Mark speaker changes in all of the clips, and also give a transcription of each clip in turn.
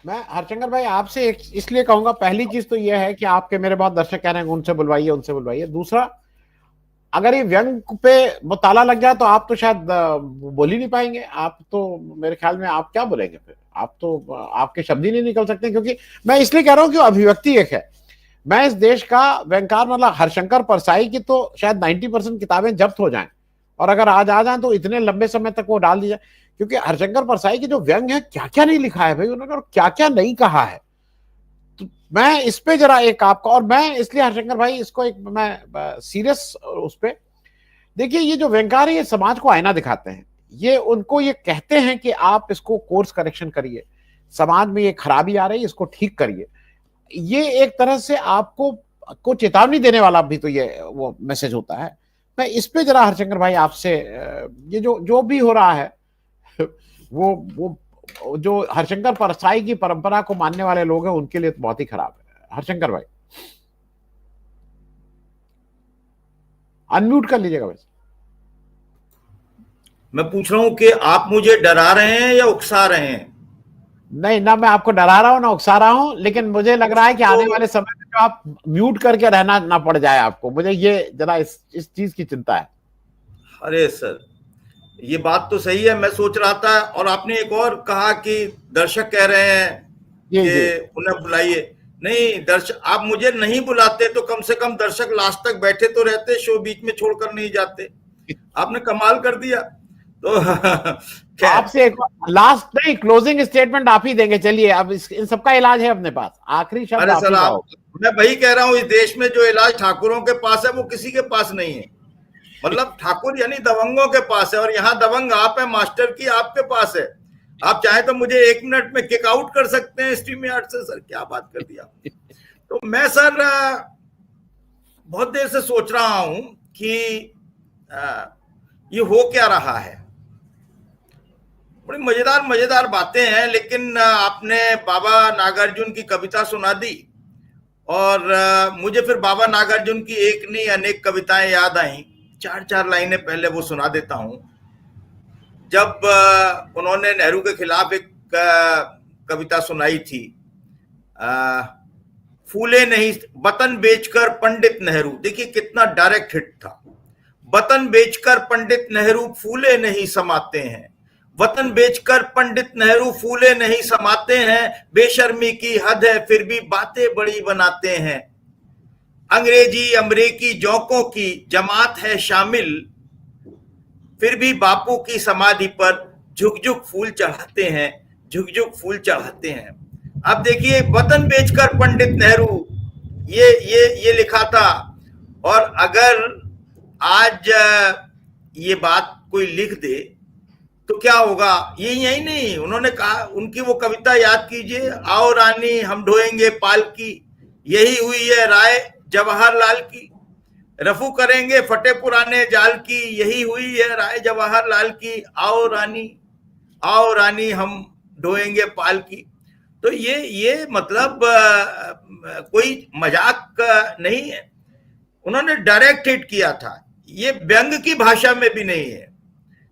Speaker 1: मैं हरशंकर भाई आपसे इसलिए कहूंगा, पहली चीज तो यह है कि आपके मेरे बहुत दर्शक कह रहे हैं उनसे बुलवाइए उनसे बुलवाइए। दूसरा, अगर ये व्यंग पे वो ताला लग जाए तो आप तो शायद बोल ही नहीं पाएंगे। आप तो मेरे ख्याल में आप क्या बोलेंगे फिर? आप तो आपके शब्द ही नहीं निकल सकते। क्योंकि मैं इसलिए कह रहा हूं कि अभिव्यक्ति एक है। मैं इस देश का व्यंगकार मतलब हरशंकर परसाई की तो शायद 90% किताबें जब्त हो जाएं, और अगर आज आ जाए तो इतने लंबे समय तक वो डाल दी जाए। क्योंकि हरशंकर परसाई की जो व्यंग है, क्या क्या नहीं लिखा है भाई उन्होंने, और क्या क्या नहीं कहा है। तो मैं इस पे जरा एक आपका, और मैं इसलिए हरशंकर भाई इसको एक मैं सीरियस उस पे, देखिए ये जो व्यंगकार है ये समाज को आईना दिखाते हैं। ये उनको ये कहते हैं कि आप इसको कोर्स करेक्शन करिए, समाज में ये खराबी आ रही है इसको ठीक करिए। ये एक तरह से आपको को चेतावनी देने वाला भी तो ये वो मैसेज होता है। मैं इस पे जरा हरशंकर भाई आपसे ये जो जो भी हो रहा है वो जो हरशंकर परसाई की परंपरा को मानने वाले लोग हैं उनके लिए तो बहुत ही खराब है। हरशंकर भाई अनम्यूट कर लीजिएगा वैसे।
Speaker 2: मैं पूछ रहा हूं कि आप मुझे डरा रहे हैं या उकसा रहे हैं?
Speaker 1: नहीं ना, मैं आपको डरा रहा हूं ना उकसा रहा हूं, लेकिन मुझे लग रहा है कि आने
Speaker 2: तो
Speaker 1: वाले समय में जो आप म्यूट करके रहना ना पड़ जाए आपको, मुझे ये जरा इस चीज की चिंता है।
Speaker 2: अरे सर, ये बात तो सही है, मैं सोच रहा था। और आपने एक और कहा कि दर्शक कह रहे हैं
Speaker 1: जी जी।
Speaker 2: कि उन्हें बुलाइए। नहीं, दर्शक आप मुझे नहीं बुलाते तो कम से कम दर्शक लास्ट तक बैठे तो रहते, शो बीच में छोड़कर नहीं जाते। आपने कमाल कर दिया। तो खैर,
Speaker 1: आपसे एक लास्ट नहीं, क्लोजिंग स्टेटमेंट आप ही देंगे। चलिए, अब इन सबका इलाज है अपने पास, आखिरी शब्द
Speaker 2: अरे
Speaker 1: आप
Speaker 2: सर,
Speaker 1: ही का
Speaker 2: आप,
Speaker 1: होगा।
Speaker 2: मैं वही कह रहा हूं, इस देश में जो इलाज ठाकुरों के पास है वो किसी के पास नहीं है। मतलब ठाकुर यानी दबंगों के पास है, और यहाँ दबंग आप है, मास्टर की आपके पास है। आप चाहे तो मुझे 1 मिनट में किक आउट कर सकते हैं स्ट्रीम यार्ड से। सर क्या बात कर दिया। तो मैं सर बहुत देर से सोच रहा हूं कि ये हो क्या रहा है। बड़ी मजेदार मजेदार बातें हैं, लेकिन आपने बाबा नागार्जुन की कविता सुना दी, और मुझे फिर बाबा नागार्जुन की एक नहीं अनेक कविताएं याद आई। चार चार लाइनें पहले वो सुना देता हूं। जब उन्होंने नेहरू के खिलाफ एक कविता सुनाई थी, फूले नहीं, वतन बेचकर पंडित नेहरू, देखिए कितना डायरेक्ट हिट था। वतन बेचकर पंडित नेहरू फूले नहीं समाते हैं, वतन बेचकर पंडित नेहरू फूले नहीं समाते हैं, बेशर्मी की हद है फिर भी बातें बड़ी बनाते हैं। अंग्रेजी अमरीकी जौकों की जमात है शामिल, फिर भी बापू की समाधि पर झुक झुक फूल चढ़ाते हैं, झुक झुक फूल चढ़ाते हैं। अब देखिए, वतन बेचकर पंडित नेहरू, ये लिखा था। और अगर आज ये बात कोई लिख दे तो क्या होगा। ये यही नहीं, उन्होंने कहा, उनकी वो कविता याद कीजिए, आओ रानी हम ढोएंगे पालकी, यही हुई है राय जवाहरलाल की। रफू करेंगे फटे पुराने जाल की, यही हुई है राय जवाहरलाल की। आओ रानी हम ढोएंगे पाल की। तो ये मतलब कोई मजाक नहीं है। उन्होंने डायरेक्ट हिट किया था। ये व्यंग की भाषा में भी नहीं है।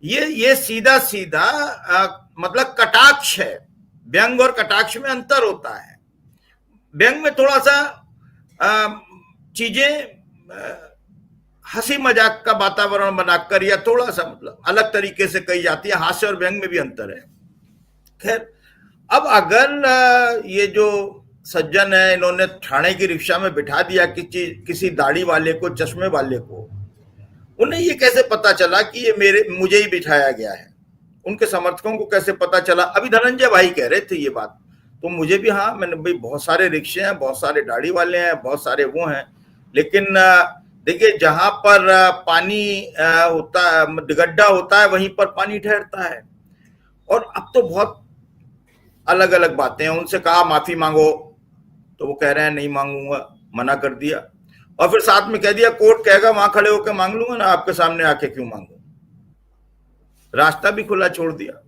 Speaker 2: ये सीधा सीधा मतलब कटाक्ष है। व्यंग और कटाक्ष में अंतर होता है। व्यंग में थोड़ा सा चीजें हंसी मजाक का वातावरण बनाकर या थोड़ा सा मतलब अलग तरीके से कही जाती है। हास्य और व्यंग में भी अंतर है। खैर, अब अगर ये जो सज्जन है, इन्होंने ठाणे की रिक्शा में बिठा दिया किसी दाढ़ी वाले को, चश्मे वाले को, उन्हें ये कैसे पता चला कि ये मुझे ही बिठाया गया है? उनके समर्थकों को कैसे पता चला? अभी धनंजय भाई कह रहे थे ये बात, तो मुझे भी, हाँ, मैंने भाई बहुत सारे रिक्शे हैं, बहुत सारे दाढ़ी वाले हैं, बहुत सारे वो हैं, लेकिन देखिए जहां पर पानी होता है, गड्ढा होता है, वहीं पर पानी ठहरता है। और अब तो बहुत अलग अलग बातें हैं। उनसे कहा माफी मांगो तो वो कह रहे हैं नहीं मांगूंगा, मना कर दिया। और फिर साथ में कह दिया कोर्ट कहेगा वहां खड़े होकर मांग लूंगा ना, आपके सामने आके क्यों मांगू। रास्ता भी खुला छोड़ दिया।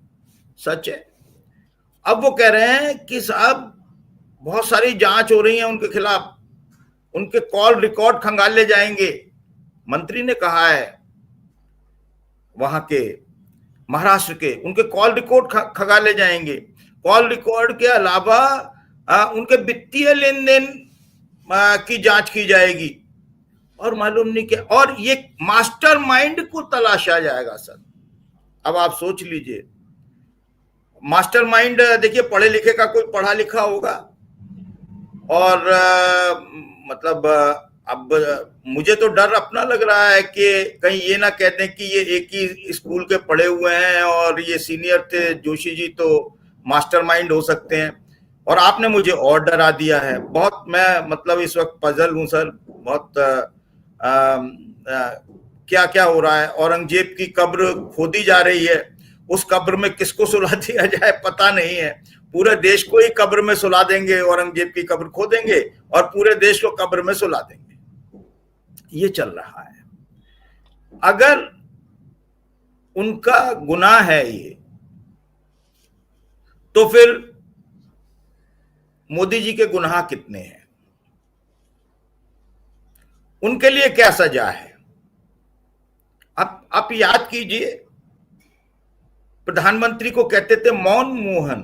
Speaker 2: सच है। अब वो कह रहे हैं कि साहब बहुत सारी जांच हो रही है उनके खिलाफ, उनके कॉल रिकॉर्ड खंगाले जाएंगे। मंत्री ने कहा है वहां के, महाराष्ट्र के, उनके कॉल रिकॉर्ड खंगाले जाएंगे। कॉल रिकॉर्ड के अलावा उनके वित्तीय लेन देन की जांच की जाएगी, और मालूम नहीं क्या, और ये मास्टरमाइंड को तलाशा जाएगा सर। अब आप सोच लीजिए, मास्टरमाइंड, देखिए पढ़े लिखे का कोई पढ़ा लिखा होगा, और मतलब अब मुझे तो डर अपना लग रहा है कि कहीं ये ना कहते हैं कि ये एक ही स्कूल के पढ़े हुए हैं और ये सीनियर थे जोशी जी, तो मास्टरमाइंड हो सकते हैं। और आपने मुझे और डरा दिया है बहुत, मैं मतलब इस वक्त पजल हूं सर बहुत। क्या क्या हो रहा है, औरंगजेब की कब्र खोदी जा रही है, उस कब्र में किसको सुला दिया जाए पता नहीं है। पूरे देश को ही कब्र में सुला देंगे, औरंगजेब की कब्र खोदेंगे और पूरे देश को कब्र में सुला देंगे, ये चल रहा है। अगर उनका गुनाह है ये, तो फिर मोदी जी के गुनाह कितने हैं, उनके लिए क्या सजा है? आप याद कीजिए, प्रधानमंत्री को कहते थे मौन मोहन,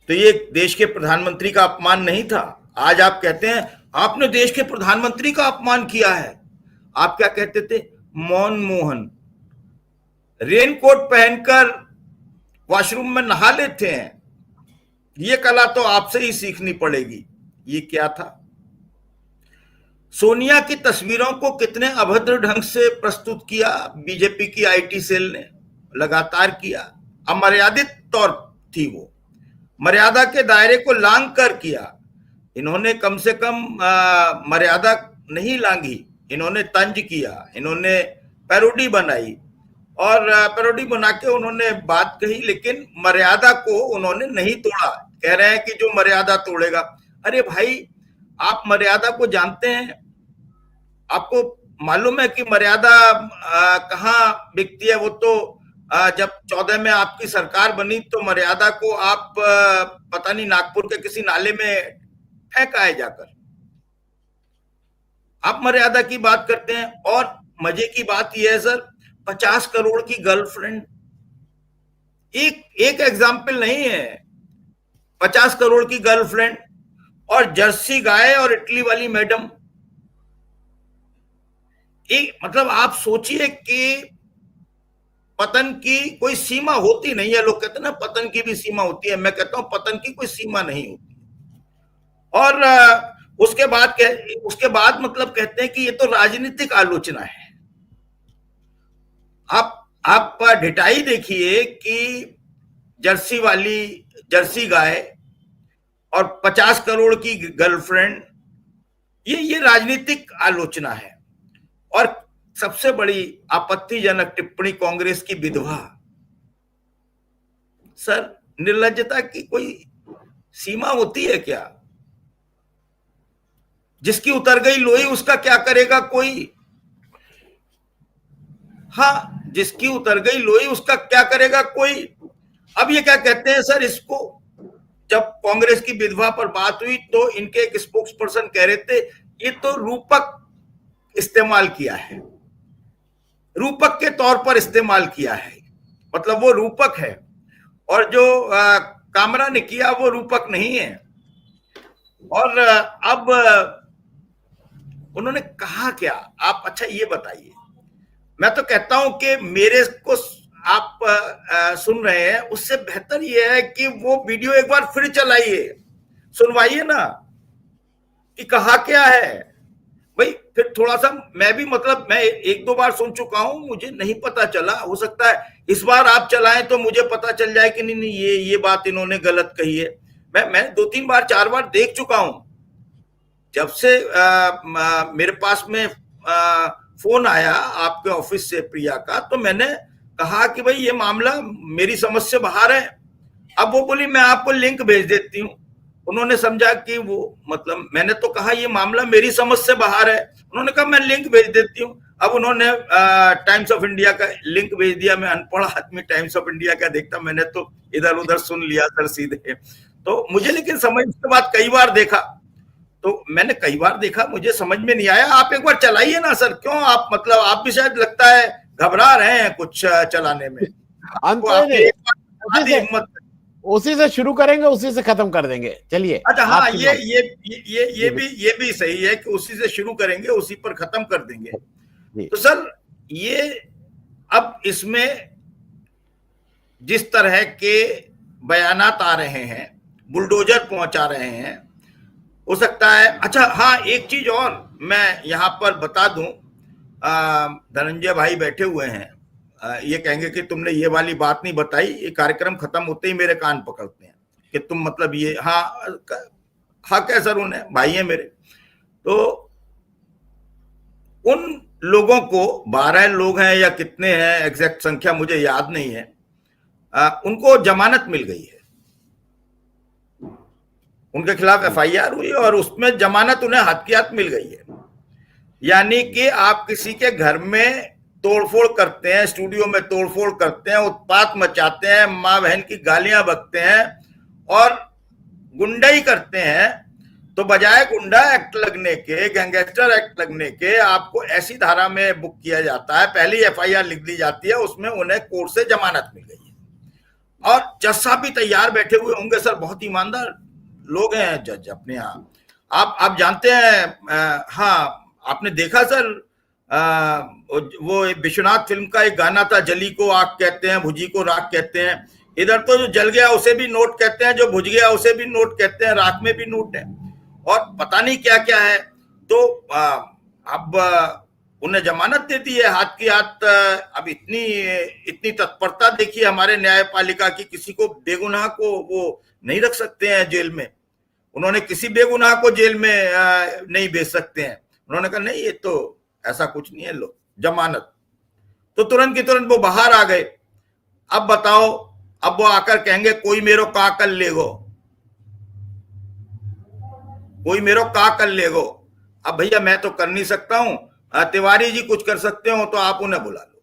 Speaker 2: तो ये देश के प्रधानमंत्री का अपमान नहीं था? आज आप कहते हैं आपने देश के प्रधानमंत्री का अपमान किया है। आप क्या कहते थे? मौन मोहन। रेनकोट पहनकर वॉशरूम में नहा लेते हैं, ये कला तो आपसे ही सीखनी पड़ेगी। ये क्या था? सोनिया की तस्वीरों को कितने अभद्र ढंग से प्रस्तुत किया बीजेपी की आईटी सेल ने, लगातार किया। अमर्यादित तौर थी वो, मर्यादा के दायरे को लांघ कर किया। इन्होंने कम से कम मर्यादा नहीं लांघी, इन्होंने तंज किया, इन्होंने पैरोडी बनाई, और पैरोडी बना के उन्होंने बात कही, लेकिन मर्यादा को उन्होंने नहीं तोड़ा। कह रहे हैं कि जो मर्यादा तोड़ेगा, अरे भाई आप मर्यादा को जानते हैं? आपको मालूम है कि मर्यादा कहाँ बिकती है? वो तो जब 14 में आपकी सरकार बनी तो मर्यादा को आप पता नहीं नागपुर के किसी नाले में फेंक आए जाकर। आप मर्यादा की बात करते हैं। और मजे की बात यह है सर, 50 करोड़ की गर्लफ्रेंड, एक एग्जाम्पल नहीं है, 50 करोड़ की गर्लफ्रेंड, और जर्सी गाय और इटली वाली मैडम। एक मतलब आप सोचिए कि पतन की कोई सीमा होती नहीं है। लोग कहते हैं ना पतन की भी सीमा होती है, मैं कहता हूं पतन की कोई सीमा नहीं होती। और उसके बाद मतलब कहते हैं कि ये तो राजनीतिक आलोचना है। आप ढिठाई देखिए कि जर्सी गाय और 50 करोड़ की गर्लफ्रेंड, ये राजनीतिक आलोचना है। और सबसे बड़ी आपत्तिजनक टिप्पणी कांग्रेस की विधवा। सर निर्लज्जता की कोई सीमा होती है क्या? जिसकी उतर गई लोई उसका क्या करेगा कोई? हाँ, जिसकी उतर गई लोई उसका क्या करेगा कोई? अब ये क्या कहते हैं सर इसको, जब कांग्रेस की विधवा पर बात हुई तो इनके एक स्पोक्स पर्सन कह रहे थे ये तो रूपक इस्तेमाल किया है, रूपक के तौर पर इस्तेमाल किया है, मतलब वो रूपक है, और जो कामरा ने किया वो रूपक नहीं है। और अब उन्होंने कहा क्या आप अच्छा ये बताइए। मैं तो कहता हूं कि मेरे को आप सुन रहे हैं, उससे बेहतर ये है कि वो वीडियो एक बार फिर चलाइए, सुनवाइए ना कि कहा क्या है भाई। फिर थोड़ा सा मैं भी मतलब मैं एक दो बार सुन चुका हूं, मुझे नहीं पता चला, हो सकता है इस बार आप चलाएं तो मुझे पता चल जाए कि नहीं ये बात इन्होंने गलत कही है। मैं 2-3 बार 4 बार देख चुका हूं। जब से मेरे पास में फोन आया आपके ऑफिस से प्रिया का, तो मैंने कहा कि भाई ये मामला मेरी समझ से बाहर है। अब वो बोली मैं आपको लिंक भेज देती हूँ। उन्होंने समझा कि वो मतलब मैंने तो कहा ये मामला मेरी समझ से बाहर है, उन्होंने कहा मैं लिंक भेज देती हूँ। अब उन्होंने टाइम्स ऑफ इंडिया का लिंक भेज दिया। मैं अनपढ़ आदमी टाइम्स ऑफ इंडिया क्या देखता, मैंने तो इधर उधर सुन लिया सर सीधे। तो मुझे लेकिन समझ के बाद कई बार देखा, तो मैंने कई बार देखा, मुझे समझ में नहीं आया। आप एक बार चलाइए ना सर, क्यों आप मतलब आप भी शायद लगता है घबरा रहे हैं कुछ चलाने में।
Speaker 1: अंत
Speaker 2: वो
Speaker 1: में
Speaker 2: आपने
Speaker 1: नहीं,
Speaker 2: एक बार बता दी,
Speaker 1: उसी से
Speaker 2: हिम्मत।
Speaker 1: उसी से शुरू करेंगे, उसी से खत्म कर देंगे। चलिए,
Speaker 2: अच्छा हाँ,
Speaker 1: आपकी
Speaker 2: ये
Speaker 1: बात।
Speaker 2: ये
Speaker 1: जी बिल्कुल।
Speaker 2: ये भी सही है कि उसी से शुरू करेंगे, उसी पर खत्म कर देंगे।
Speaker 1: जी
Speaker 2: तो सर, ये अब इसमें जिस तरह के बयानात आ रहे हैं, बुलडोजर पहुंचा रहे हैं, हो सकता है। अच्छा हाँ, एक चीज और मैं यहां पर बता दूं, धनंजय भाई बैठे हुए हैं, ये कहेंगे कि तुमने ये वाली बात नहीं बताई, ये कार्यक्रम खत्म होते ही मेरे कान पकड़ते हैं कि तुम मतलब ये, हाँ हक है सर, उन्हें भाई है मेरे। तो उन लोगों को, 12 लोग हैं या कितने हैं, एग्जैक्ट संख्या मुझे याद नहीं है, उनको जमानत मिल गई है, उनके खिलाफ एफआईआर हुई और उसमें जमानत, उन्हें हाथ की हाथ मिल गई है। यानी कि आप किसी के घर में तोड़फोड़ करते हैं, स्टूडियो में तोड़फोड़ करते हैं, उत्पात मचाते हैं, माँ बहन की गालियां बकते हैं और गुंडाई करते हैं, तो बजाय गुंडा एक्ट लगने के, गैंगस्टर एक्ट लगने के, आपको ऐसी धारा में बुक किया जाता है, पहली एफआईआर लिख दी जाती है, उसमें उन्हें कोर्ट से जमानत मिल गई है। और जज साहब भी तैयार बैठे हुए होंगे सर, बहुत ईमानदार लोग हैं जज अपने यहाँ। आप जानते हैं, हाँ आपने देखा सर, वो विश्वनाथ फिल्म का एक गाना था, जली को आग कहते हैं, भुजी को राख कहते हैं। इधर तो जो जल गया उसे भी नोट कहते हैं, जो भुज गया उसे भी नोट कहते हैं, राख में भी नोट है, और पता नहीं क्या क्या है। तो अब उन्हें जमानत दे दी है हाथ की हाथ। अब इतनी तत्परता देखिए हमारे न्यायपालिका की, किसी को बेगुनाह को वो नहीं रख सकते हैं जेल में। उन्होंने किसी बेगुनाह को जेल में नहीं भेज सकते हैं। उन्होंने कहा नहीं, ये तो ऐसा कुछ नहीं है, लो जमानत। तो तुरंत की तुरंत वो बाहर आ गए। अब बताओ, अब वो आकर कहेंगे कोई मेरो का कर लेगो, कोई मेरो का कर लेगो। अब भैया मैं तो कर नहीं सकता हूं, तिवारी जी कुछ कर सकते हो तो आप उन्हें बुला लो।